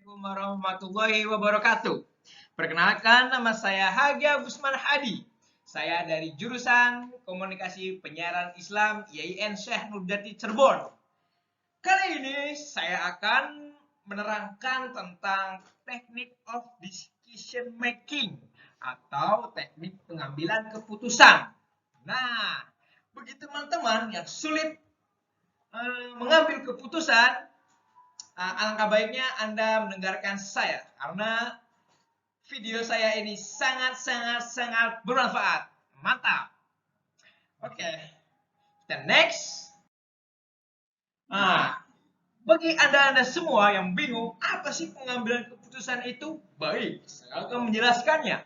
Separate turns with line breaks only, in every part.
Assalamualaikum warahmatullahi wabarakatuh. Perkenalkan, nama saya Hagia Busman Hadi. Saya dari jurusan Komunikasi Penyiaran Islam YIN Syekh Nurdati Cirebon. Kali ini saya akan menerangkan tentang teknik of decision making atau teknik pengambilan keputusan. Nah, bagi teman-teman yang sulit mengambil keputusan, alangkah baiknya Anda mendengarkan saya karena video saya ini sangat bermanfaat. Mantap. Oke. Dan next. Nah, bagi Anda semua yang bingung, apa sih pengambilan keputusan itu? Baik, saya akan menjelaskannya.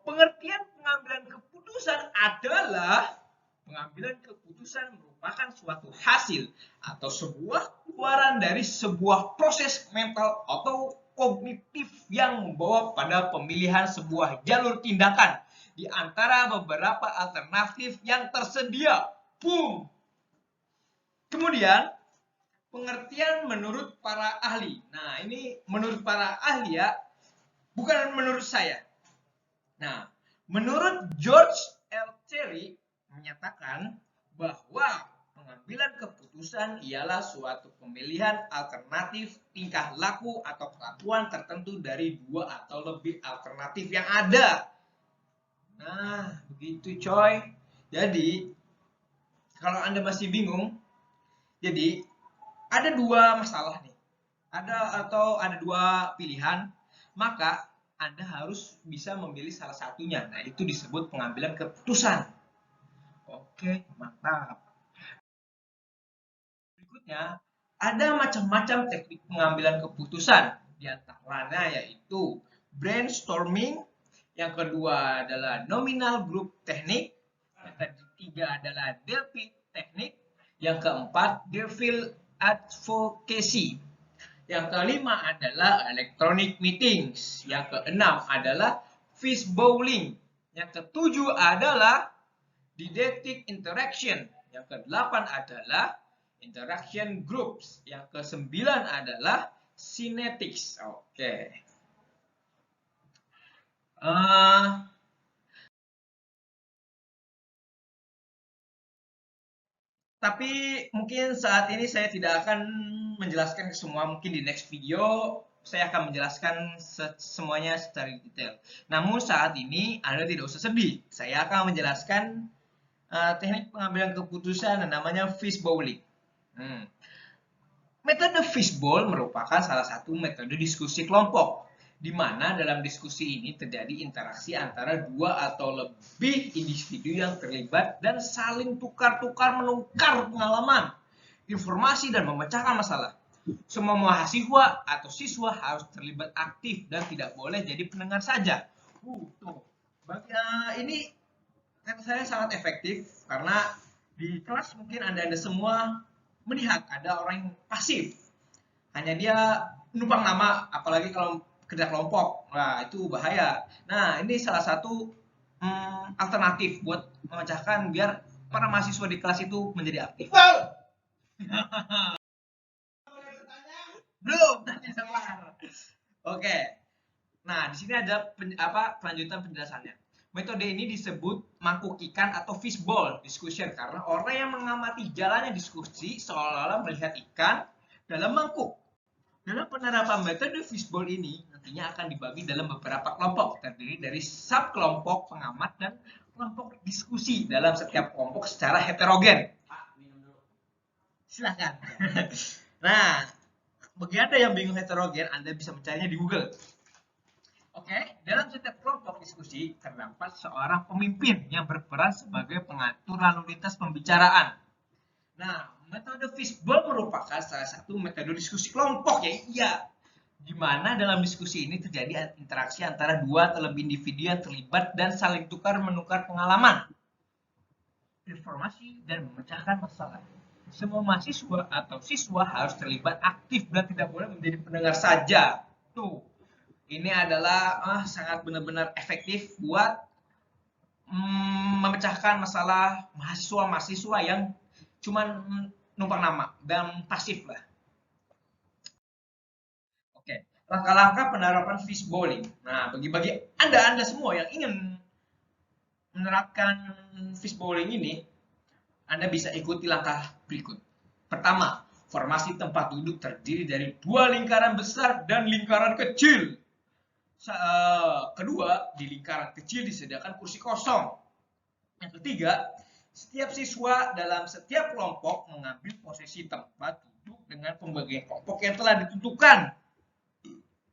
Pengertian pengambilan keputusan adalah pengambilan keputusan merupakan suatu hasil atau sebuah keluaran dari sebuah proses mental atau kognitif yang membawa pada pemilihan sebuah jalur tindakan di antara beberapa alternatif yang tersedia. Boom. Kemudian, pengertian menurut para ahli. Nah, ini menurut para ahli ya, bukan menurut saya. Nah, menurut George L. Cherry menyatakan bahwa pengambilan keputusan ialah suatu pemilihan alternatif tingkah laku atau kelakuan tertentu dari dua atau lebih alternatif yang ada. Nah, begitu coy. Jadi, kalau Anda masih bingung, jadi ada dua masalah nih. Ada dua pilihan, maka Anda harus bisa memilih salah satunya. Nah, itu disebut pengambilan keputusan. Oke, mantap. Berikutnya, ada macam-macam teknik pengambilan keputusan. Di antaranya yaitu brainstorming, yang kedua adalah nominal group teknik, yang ketiga adalah Delphi teknik, yang keempat Devil advocacy. Yang kelima adalah electronic meetings. Yang keenam adalah fishbowling. Yang ketujuh adalah didactic interaction. Yang kedelapan adalah interaction groups. Yang kesembilan adalah synetics. Oke. Tapi mungkin saat ini saya tidak akan menjelaskan ke semua, mungkin di next video saya akan menjelaskan semuanya secara detail. Namun saat ini Anda tidak usah sedih, saya akan menjelaskan teknik pengambilan keputusan yang namanya fishbowling. Metode fishbowl merupakan salah satu metode diskusi kelompok, di mana dalam diskusi ini terjadi interaksi antara dua atau lebih individu yang terlibat dan saling tukar-tukar menukar pengalaman, informasi, dan memecahkan masalah. Semua mahasiswa atau siswa harus terlibat aktif dan tidak boleh jadi pendengar saja. Tuh. Ini kata saya sangat efektif karena di kelas mungkin Anda semua melihat ada orang yang pasif. Hanya dia numpang nama, apalagi kalau kerja kelompok. Nah, itu bahaya. Nah, ini salah satu alternatif buat memecahkan biar para mahasiswa di kelas itu menjadi aktif. Belum, tanya kelar. Oke. Nah, di sini ada pelanjutan penjelasannya. Metode ini disebut mangkuk ikan atau fishbowl discussion karena orang yang mengamati jalannya diskusi seolah-olah melihat ikan dalam mangkuk. Dalam penerapan metode fishbowl ini nantinya akan dibagi dalam beberapa kelompok terdiri dari subkelompok pengamat dan kelompok diskusi dalam setiap kelompok secara heterogen. Silakan. Nah, bagi Anda yang bingung heterogen, Anda bisa mencarinya di Google. Oke, dalam setiap kelompok diskusi terdapat seorang pemimpin yang berperan sebagai pengatur lalu lintas pembicaraan. Nah, metode fishbowl merupakan salah satu metode diskusi kelompok ya, iya. Di mana dalam diskusi ini terjadi interaksi antara dua atau lebih individu yang terlibat dan saling tukar-menukar pengalaman, informasi, dan memecahkan masalah. Semua mahasiswa atau siswa harus terlibat aktif dan tidak boleh menjadi pendengar saja. Tuh, ini adalah sangat benar-benar efektif buat memecahkan masalah mahasiswa-mahasiswa yang cuman numpang nama dan pasif lah. Oke, langkah-langkah penerapan fishbowling. Nah, bagi Anda semua yang ingin menerapkan fishbowling ini, Anda bisa ikuti langkah berikut. Pertama, formasi tempat duduk terdiri dari 2 lingkaran besar dan lingkaran kecil. Kedua, di lingkaran kecil disediakan kursi kosong. Yang ketiga, setiap siswa dalam setiap kelompok mengambil posisi tempat duduk dengan pembagian kelompok yang telah ditentukan.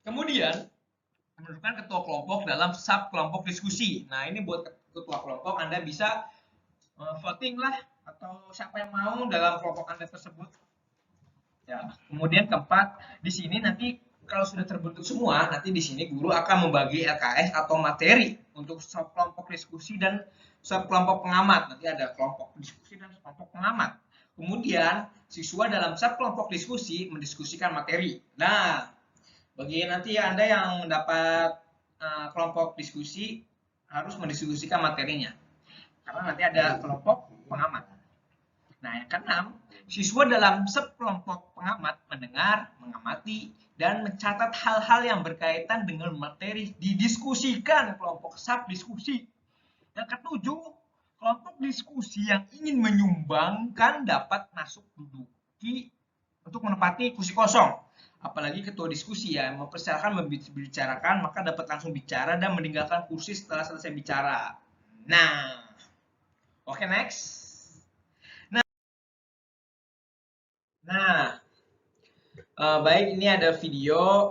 Kemudian, menentukan ketua kelompok dalam sub kelompok diskusi. Nah, ini buat ketua kelompok Anda bisa voting lah, atau siapa yang mau dalam kelompok Anda tersebut. Ya, kemudian keempat, di sini nanti kalau sudah terbentuk semua, nanti di sini guru akan membagi LKS atau materi untuk sub kelompok diskusi dan sub kelompok pengamat. Nanti ada kelompok diskusi dan kelompok pengamat. Kemudian siswa dalam sub kelompok diskusi mendiskusikan materi. Nah, bagi nanti Anda yang mendapat kelompok diskusi harus mendiskusikan materinya. Karena nanti ada kelompok pengamat. Nah, yang keenam, siswa dalam sekelompok pengamat mendengar, mengamati, dan mencatat hal-hal yang berkaitan dengan materi didiskusikan kelompok sub diskusi. Yang ketujuh, kelompok diskusi yang ingin menyumbangkan dapat masuk duduki untuk menempati kursi kosong. Apalagi ketua diskusi ya, mempersilahkan membicarakan, maka dapat langsung bicara dan meninggalkan kursi setelah selesai bicara. Nah, oke, next. Nah, baik, ini ada video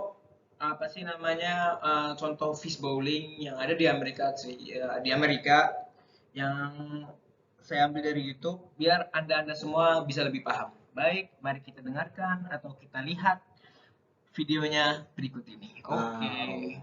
apa sih namanya, contoh fishbowling yang ada di Amerika yang saya ambil dari YouTube biar Anda semua bisa lebih paham. Baik, mari kita dengarkan atau kita lihat videonya berikut ini. Oke.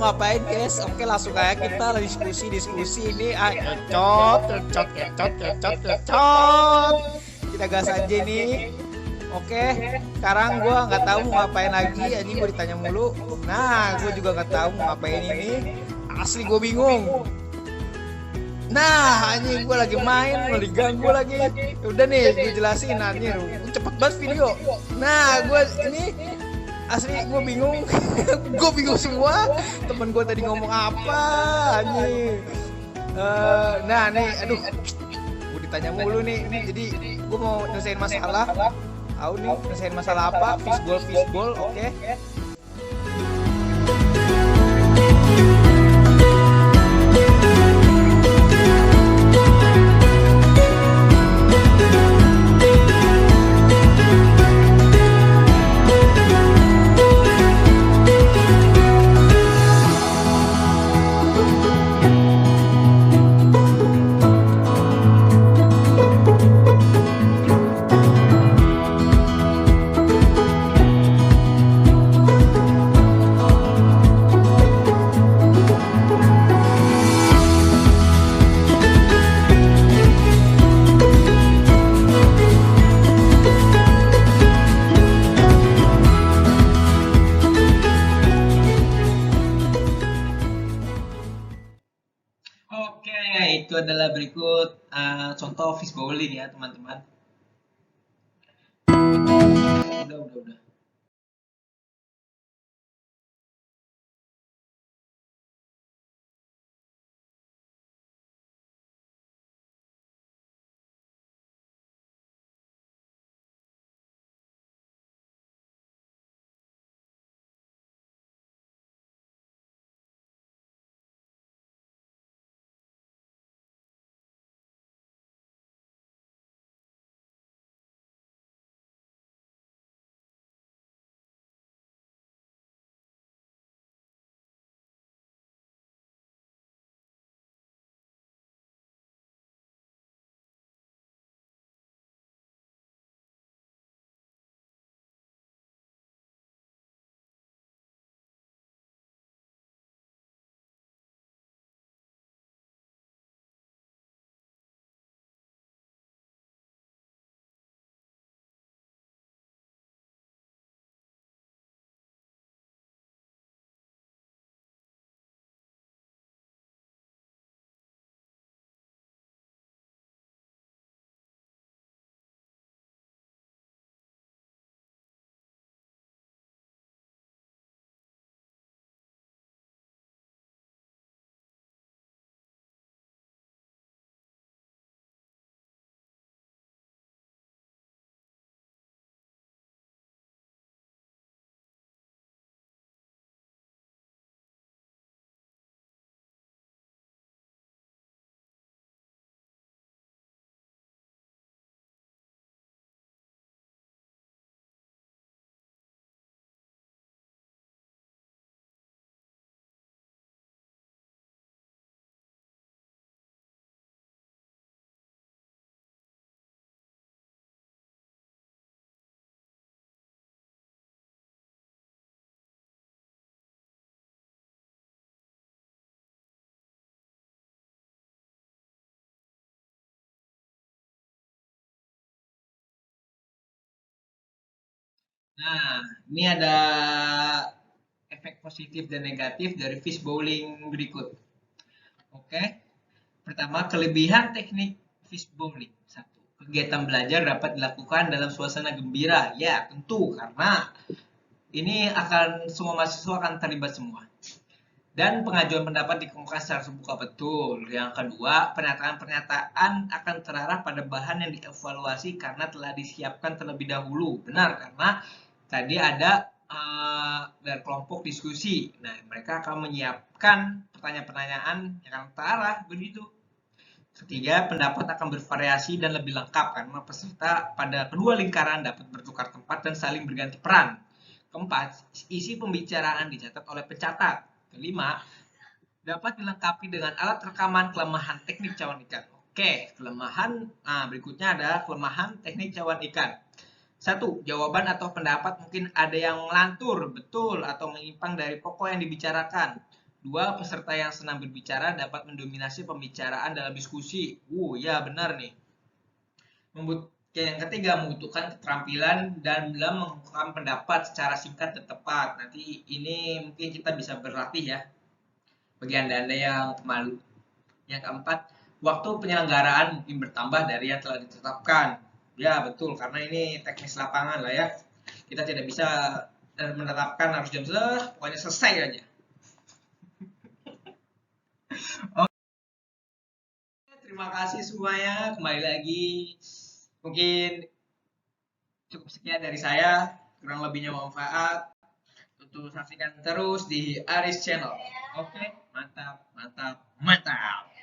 Ngapain guys? Oke, langsung aja kita diskusi ini. Kecot. Kita gas aja nih. Oke, sekarang gue nggak tahu mau ngapain lagi. Anjing, gue ditanya mulu. Nah, gue juga nggak tahu mau ngapain ini. Asli gue bingung. Nah, anjing, gue lagi main, mau diganggu lagi. Udah nih, gue jelasin anjir. Cepet banget video. Nah, gue ini asli gue bingung. Gue bingung semua. Temen gue tadi ngomong apa anjing. Nah nih, aduh, gue ditanya mulu nih. Jadi gue mau nyelesain masalah. Tahu nih nyelesain masalah apa? Fishball, oke.
Oke, itu adalah berikut contoh fishbowling ya teman-teman. Udah. Nah, ini ada efek positif dan negatif dari fish bowling berikut. Oke. Pertama, kelebihan teknik fish bowling. Satu, kegiatan belajar dapat dilakukan dalam suasana gembira. Ya, tentu karena ini akan semua mahasiswa akan terlibat semua. Dan pengajuan pendapat dikemukakan secara terbuka, betul. Yang kedua, pernyataan-pernyataan akan terarah pada bahan yang dievaluasi karena telah disiapkan terlebih dahulu. Benar, karena tadi ada dari kelompok diskusi. Nah, mereka akan menyiapkan pertanyaan-pertanyaan yang akan terarah, begitu. Ketiga, pendapat akan bervariasi dan lebih lengkap karena peserta pada kedua lingkaran dapat bertukar tempat dan saling berganti peran. Keempat, isi pembicaraan dicatat oleh pencatat. Kelima, dapat dilengkapi dengan alat rekaman kelemahan teknik cawan ikan. Oke, kelemahan. Nah, berikutnya ada kelemahan teknik cawan ikan. Satu, jawaban atau pendapat mungkin ada yang melantur, betul, atau menyimpang dari pokok yang dibicarakan. Dua, peserta yang senang berbicara dapat mendominasi pembicaraan dalam diskusi. Ya benar nih. Yang ketiga, membutuhkan keterampilan dan dalam mengungkapkan pendapat secara singkat dan tepat. Nanti ini mungkin kita bisa berlatih ya, bagi anda yang pemalu. Yang keempat, waktu penyelenggaraan mungkin bertambah dari yang telah ditetapkan. Ya betul, karena ini teknis lapangan lah ya. Kita tidak bisa menetapkan harus jam pokoknya selesai aja. Oke, terima kasih semuanya. Kembali lagi. Mungkin cukup sekian dari saya. Kurang lebihnya manfaat. Untuk saksikan terus di Aris Channel. Oke, mantap, mantap, mantap.